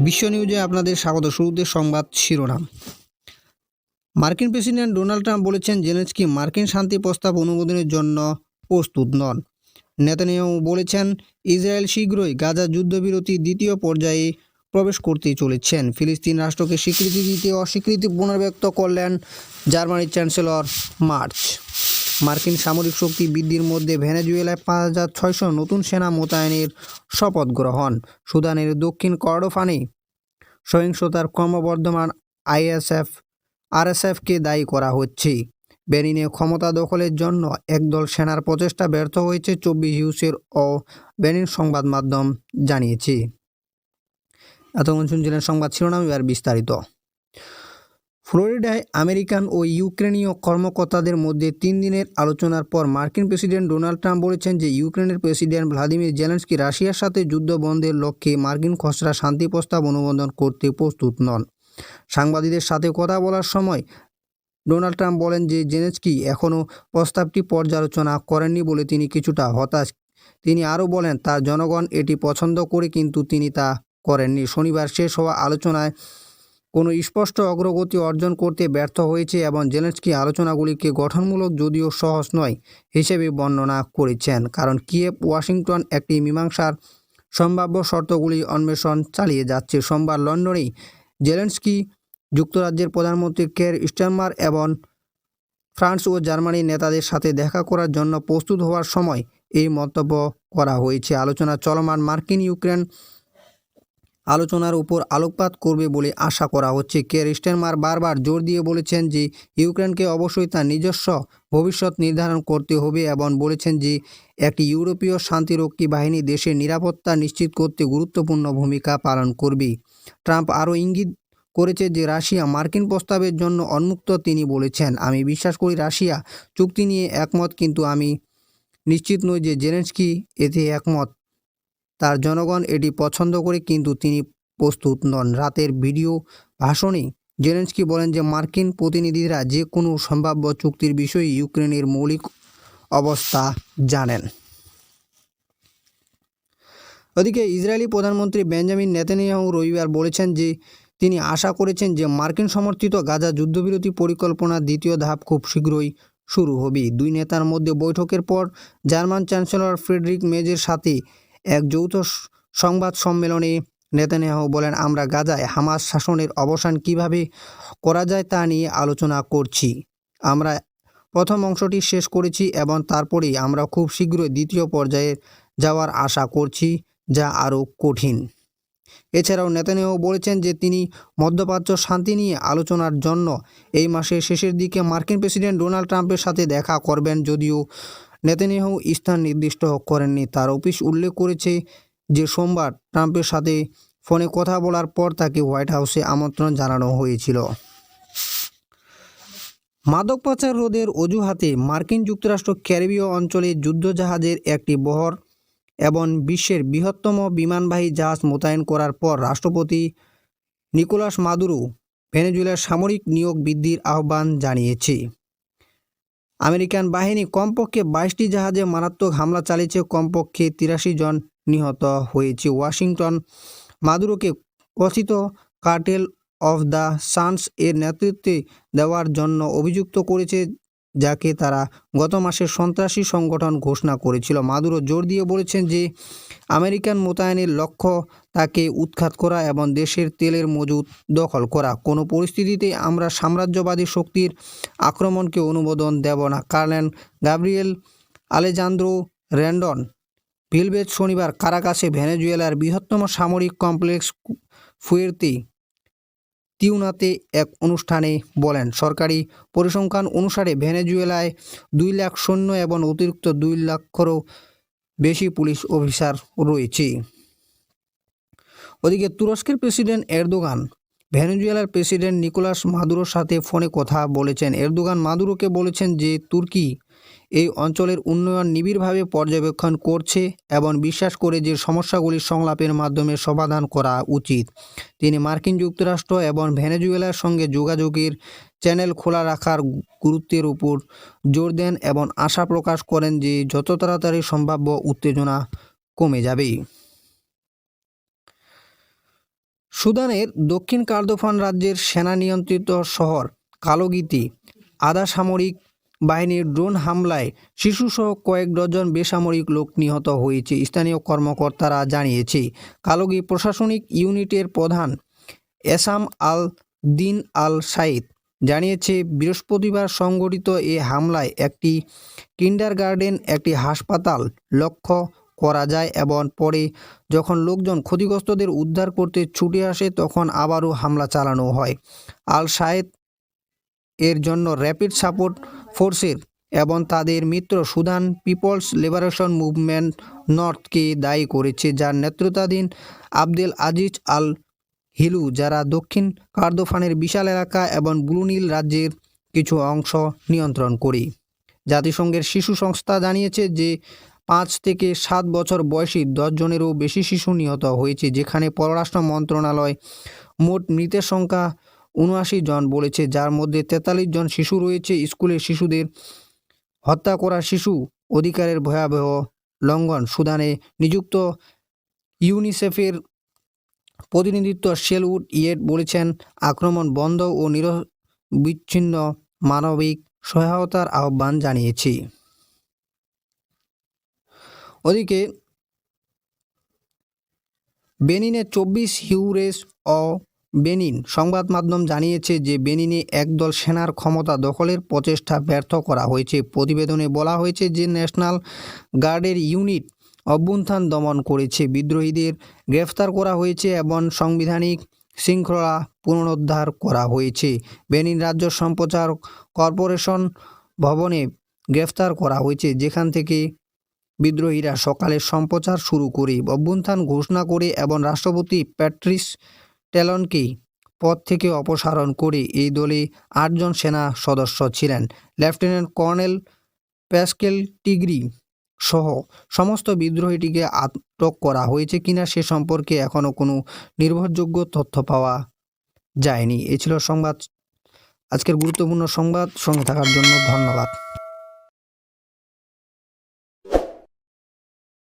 বিশ্ব নিউজে আপনাদের স্বাগত। শুরুতে সংবাদ শিরোনাম। মার্কিন প্রেসিডেন্ট ডোনাল্ড ট্রাম্প বলেছেন জেলেনস্কি মার্কিন শান্তি প্রস্তাব অনুমোদনের জন্য প্রস্তুত নন। নেতানিয়াহু বলেছেন ইসরায়েল শীঘ্রই গাজা যুদ্ধবিরতি দ্বিতীয় পর্যায়ে প্রবেশ করতে চলেছেন। ফিলিস্তিন রাষ্ট্রকে স্বীকৃতি দিতে অস্বীকৃতি পুনর্ব্যক্ত করলেন জার্মানির চ্যান্সেলর মার্চ। মার্কিন সামরিক শক্তি বৃদ্ধির মধ্যে ভেনেজুয়েলায় 5,600 নতুন সেনা মোতায়েনের শপথ গ্রহণ। সুদানের দক্ষিণ কর্ডোফানে সহিংসতার ক্রমবর্ধমান আরএসএফকে দায়ী করা হচ্ছে। বেনিনে ক্ষমতা দখলের জন্য একদল সেনার প্রচেষ্টা ব্যর্থ হয়েছে 24 হিউসের ও বেনিন সংবাদ মাধ্যম জানিয়েছে। এতক্ষণ শুনছিলেন সংবাদ শিরোনাম, এবার বিস্তারিত। ফ্লোরিডায় আমেরিকান ও ইউক্রেনীয় কর্মকর্তাদের মধ্যে 3 দিনের আলোচনার পর মার্কিন প্রেসিডেন্ট ডোনাল্ড ট্রাম্প বলেছেন যে ইউক্রেনের প্রেসিডেন্ট ভ্লাদিমির জেলেনস্কি রাশিয়ার সাথে যুদ্ধ বন্ধের লক্ষ্যে মার্কিন খসড়া শান্তি প্রস্তাব অনুমোদন করতে প্রস্তুত নন। সাংবাদিকদের সাথে কথা বলার সময় ডোনাল্ড ট্রাম্প বলেন যে জেলেনস্কি এখনও প্রস্তাবটি পর্যালোচনা করেননি বলে তিনি কিছুটা হতাশ। তিনি আরও বলেন তার জনগণ এটি পছন্দ করে কিন্তু তিনি তা করেননি। শনিবার শেষ হওয়া আলোচনায় কোনো স্পষ্ট অগ্রগতি অর্জন করতে ব্যর্থ হয়েছে এবং জেলেনস্কি আলোচনাগুলিকে গঠনমূলক যদিও সহজ নয় হিসেবে বর্ণনা করেছেন, কারণ কিয়েভ ওয়াশিংটন একটি মীমাংসার সম্ভাব্য শর্তগুলি অন্বেষণ চালিয়ে যাচ্ছে। সোমবার লন্ডনেই জেলেনস্কি যুক্তরাজ্যের প্রধানমন্ত্রী কের স্টারমার এবং ফ্রান্স ও জার্মানির নেতাদের সাথে দেখা করার জন্য প্রস্তুত হওয়ার সময় এই মন্তব্য করা হয়েছে। আলোচনা চলমান মার্কিন ইউক্রেন আলোচনার উপর আলোকপাত করবে বলে আশা করা হচ্ছে। কের স্টারমার বারবার জোর দিয়ে বলেছেন যে ইউক্রেনকে অবশ্যই তার নিজস্ব ভবিষ্যৎ নির্ধারণ করতে হবে এবং বলেছেন যে একটি ইউরোপীয় শান্তিরক্ষী বাহিনী দেশের নিরাপত্তা নিশ্চিত করতে গুরুত্বপূর্ণ ভূমিকা পালন করবে। ট্রাম্প আরও ইঙ্গিত করেছে যে রাশিয়া মার্কিন প্রস্তাবের জন্য উন্মুক্ত। তিনি বলেছেন, আমি বিশ্বাস করি রাশিয়া চুক্তি নিয়ে একমত, কিন্তু আমি নিশ্চিত নই যে জেলেনস্কি এতে একমত। তার জনগণ এটি পছন্দ করে কিন্তু তিনি প্রস্তুত নন। রাতের ভিডিও ভাষণে জেলেনস্কি বলেন যে মার্কিন প্রতিনিধিরা যে কোনো সম্ভাব্য চুক্তির বিষয়ে ইউক্রেনের মৌলিক অবস্থা জানেন। ওদিকে ইসরায়েলি প্রধানমন্ত্রী বেঞ্জামিন নেতানিয়াহু রবিবার বলেছেন যে তিনি আশা করেছেন যে মার্কিন সমর্থিত গাজা যুদ্ধবিরতি পরিকল্পনার দ্বিতীয় ধাপ খুব শীঘ্রই শুরু হবে। দুই নেতার মধ্যে বৈঠকের পর জার্মান চ্যান্সেলর ফ্রেডরিক মেজের সাথে এক যৌথ সংবাদ সম্মেলনে নেতানিয়াহু বলেন, আমরা গাজায় হামাস শাসনের অবসান কিভাবে করা যায় তা নিয়ে আলোচনা করছি। আমরা প্রথম অংশটি শেষ করেছি এবং তারপরেই আমরা খুব শীঘ্রই দ্বিতীয় পর্যায়ে যাওয়ার আশা করছি, যা আরও কঠিন। এছাড়াও নেতানিয়াহু বলেছেন যে তিনি মধ্যপ্রাচ্য শান্তি নিয়ে আলোচনার জন্য এই মাসের শেষের দিকে মার্কিন প্রেসিডেন্ট ডোনাল্ড ট্রাম্পের সাথে দেখা করবেন। যদিও নেতানিয়াহু স্থান নির্দিষ্ট করেননি। তার অফিস উল্লেখ করেছে যে সোমবার ট্রাম্পের সাথে ফোনে কথা বলার পর তাকে হোয়াইট হাউসে আমন্ত্রণ জানানো হয়েছিল। মাদক পাচার রোধের অজুহাতে মার্কিন যুক্তরাষ্ট্র ক্যারিবীয় অঞ্চলে যুদ্ধজাহাজের একটি বহর এবং বিশ্বের বৃহত্তম বিমানবাহী জাহাজ মোতায়েন করার পর রাষ্ট্রপতি নিকোলাস মাদুরো ভেনেজুয়েলার সামরিক নিয়োগ বৃদ্ধির আহ্বান জানিয়েছে। আমেরিকান বাহিনী কমপক্ষে 22টি জাহাজে মারাত্মক হামলা চালিয়েছে, কমপক্ষে 83 জন নিহত হয়েছে। ওয়াশিংটন মাদুরোকে কথিত কার্টেল অফ দ্য সানস এর নেতৃত্বে দেওয়ার জন্য অভিযুক্ত করেছে, যাকে তারা গত মাসে সন্ত্রাসী সংগঠন ঘোষণা করেছিল। মাদুরো জোর দিয়ে বলেছেন যে আমেরিকান মোতায়েনের লক্ষ্য তাকে উৎখাত করা এবং দেশের তেলের মজুদ দখল করা। কোনো পরিস্থিতিতে আমরা সাম্রাজ্যবাদী শক্তির আক্রমণকে অনুমোদন দেব না। কার্নেল গাব্রিয়েল আলেজান্দ্রো র্যান্ডন ভিলভেজ শনিবার কারাকাসে ভেনেজুয়েলার বৃহত্তম সামরিক কমপ্লেক্স ফুয়ের্তে তিউনাতে এক অনুষ্ঠানে বলেন, সরকারি পরিসংখ্যান অনুসারে ভেনেজুয়েলায় 2 লাখ সৈন্য এবং অতিরিক্ত 2 লাখেরও বেশি পুলিশ অফিসার রয়েছে। ওদিকে তুরস্কের প্রেসিডেন্ট এরদোগান ভেনেজুয়েলার প্রেসিডেন্ট নিকোলাস মাদুরোর সাথে ফোনে কথা বলেছেন। এরদোগান মাদুরোকে বলেছেন যে তুর্কি এই অঞ্চলের উন্নয়ন নিবিড়ভাবে পর্যবেক্ষণ করছে এবং বিশ্বাস করে যে সমস্যাগুলি সংলাপের মাধ্যমে সমাধান করা উচিত। তিনি মার্কিন যুক্তরাষ্ট্র এবং ভেনেজুয়েলার সঙ্গে যোগাযোগের চ্যানেল খোলা রাখার গুরুত্বের উপর জোর দেন এবং আশা প্রকাশ করেন যে যত তাড়াতাড়ি সম্ভাব্য উত্তেজনা কমে যাবে। সুদানের দক্ষিণ কর্দোফান রাজ্যের সেনা নিয়ন্ত্রিত শহর কালোগিতে আধা সামরিক বাহিনীর ড্রোন হামলায় শিশুসহ কয়েক ডজন বেসামরিক লোক নিহত হয়েছে, স্থানীয় কর্মকর্তারা জানিয়েছে। কালোগি প্রশাসনিক ইউনিটের প্রধান এসাম আল দিন আল সাইদ জানিয়েছে, বৃহস্পতিবার সংঘটিত এ হামলায় একটি কিন্ডারগার্টেন, একটি হাসপাতাল লক্ষ্য করা যায় এবং পরে যখন লোকজন ক্ষতিগ্রস্তদের উদ্ধার করতে ছুটে আসে তখন আবারও হামলা চালানো হয়। আল সায়েদ এর জন্য র্যাপিড সাপোর্ট ফোর্সের এবং তাদের মিত্র সুদান পিপলস লিবারেশন মুভমেন্ট নর্থকে দায়ী করেছে, যার নেতৃত্বাধীন আবদেল আজিজ আল হিলু, যারা দক্ষিণ কর্দোফানের বিশাল এলাকা এবং ব্লু নীল রাজ্যের কিছু অংশ নিয়ন্ত্রণ করে। জাতিসংঘের শিশু সংস্থা জানিয়েছে যে 5 থেকে 7 বছর বয়সী 10 জনেরও বেশি শিশু নিহত হয়েছে, যেখানে পররাষ্ট্র মন্ত্রণালয় মোট মৃতের সংখ্যা 79 জন বলেছে, যার মধ্যে 43 জন শিশু রয়েছে। স্কুলের শিশুদের হত্যা করা শিশু অধিকারের ভয়াবহ লঙ্ঘন। সুদানে নিযুক্ত ইউনিসেফের প্রতিনিধিত্ব শেলউড ইয়েট বলেছেন, আক্রমণ বন্ধ ও নিরবিচ্ছিন্ন মানবিক সহায়তার আহ্বান জানিয়েছি। ওদিকে বেনিনে 24 হিউরেস ও বেনিন সংবাদ মাধ্যম জানিয়েছে যে বেনিনে একদল সেনার ক্ষমতা দখলের প্রচেষ্টা ব্যর্থ করা হয়েছে। প্রতিবেদনে বলা হয়েছে যে ন্যাশনাল গার্ডের ইউনিট অভ্যুত্থান দমন করেছে, বিদ্রোহীদের গ্রেফতার করা হয়েছে এবং সাংবিধানিক শৃঙ্খলা পুনরুদ্ধার করা হয়েছে। বেনিন রাজ্য সম্প্রচার কর্পোরেশন ভবনে গ্রেফতার করা হয়েছে, যেখান থেকে বিদ্রোহীরা সকালে সম্প্রচার শুরু করে অভ্যুত্থান ঘোষণা করে এবং রাষ্ট্রপতি প্যাট্রিস ট্যালনকে পদ থেকে অপসারণ করে। এই দলে 8 জন সেনা সদস্য ছিলেন। লেফটেন্যান্ট কর্নেল প্যাসকেল টিগ্রি সহ সমস্ত বিদ্রোহীটিকে আটক করা হয়েছে কিনা সে সম্পর্কে এখনও কোনো নির্ভরযোগ্য তথ্য পাওয়া যায়নি। এই ছিল সংবাদ, আজকের গুরুত্বপূর্ণ সংবাদ। সঙ্গে থাকার জন্য ধন্যবাদ।